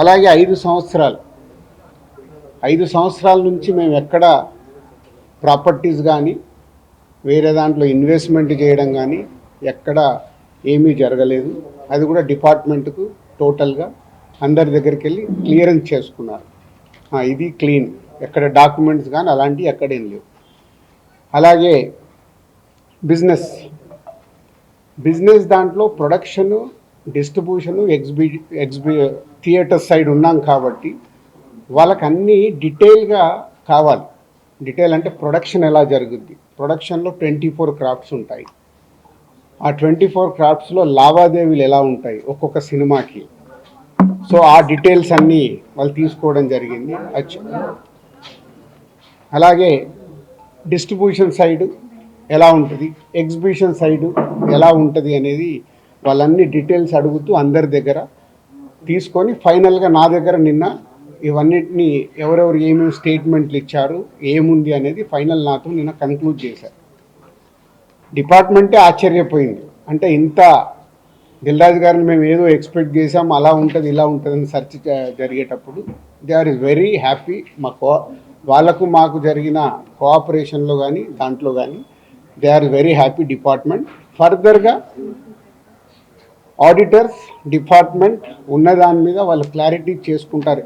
అలాగే 5 సంవత్సరాల నుంచి మేము ఎక్కడ ప్రాపర్టీస్ కానీ వేరే దాంట్లో ఇన్వెస్ట్మెంట్ చేయడం కానీ ఎక్కడ ఏమీ జరగలేదు. అది కూడా డిపార్ట్మెంట్కు టోటల్గా అందరి దగ్గరికి వెళ్ళి క్లియరెన్స్ చేసుకున్నారు. ఇది క్లీన్, ఎక్కడ డాక్యుమెంట్స్ కానీ అలాంటివి ఎక్కడేం లేవు. అలాగే బిజినెస్ దాంట్లో ప్రొడక్షను, డిస్ట్రిబ్యూషను, థియేటర్ సైడ్ ఉన్నాం కాబట్టి వాళ్ళకి అన్నీ డీటెయిల్గా కావాలి. డీటెయిల్ అంటే ప్రొడక్షన్ ఎలా జరుగుద్ది, ప్రొడక్షన్లో 24 క్రాఫ్ట్స్ ఉంటాయి. ఆ 24 క్రాఫ్ట్స్లో లావాదేవీలు ఎలా ఉంటాయి ఒక్కొక్క సినిమాకి. సో ఆ డీటెయిల్స్ అన్నీ వాళ్ళు తీసుకోవడం జరిగింది. అలాగే డిస్ట్రిబ్యూషన్ సైడ్ ఎలా ఉంటుంది, ఎగ్జిబిషన్ సైడ్ ఎలా ఉంటుంది అనేది వాళ్ళన్ని డీటెయిల్స్ అడుగుతూ అందరి దగ్గర తీసుకొని ఫైనల్గా నా దగ్గర నిన్న ఇవన్నిటిని ఎవరెవరు ఏమేమి స్టేట్మెంట్లు ఇచ్చారు, ఏముంది అనేది ఫైనల్ నాతో నిన్న కన్క్లూడ్ చేశారు. డిపార్ట్మెంటే ఆశ్చర్యపోయింది. అంటే ఇంత దిల్రాజు గారిని మేము ఏదో ఎక్స్పెక్ట్ చేసాం, అలా ఉంటుంది ఇలా ఉంటుందని సెర్చ్ జరిగేటప్పుడు దే ఆర్ వెరీ హ్యాపీ. వాళ్ళకు మాకు జరిగిన కోఆపరేషన్లో కానీ దాంట్లో కానీ they are very happy department. ఫర్దర్గా ఆడిటర్స్ డిపార్ట్మెంట్ ఉన్నదాని మీద వాళ్ళు క్లారిటీ చేసుకుంటారు.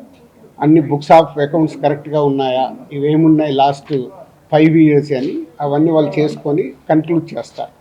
అన్ని బుక్స్ ఆఫ్ అకౌంట్స్ కరెక్ట్గా ఉన్నాయా, ఇవేమున్నాయి లాస్ట్ 5 years అని అవన్నీ వాళ్ళు చేసుకొని కన్క్లూడ్ చేస్తారు.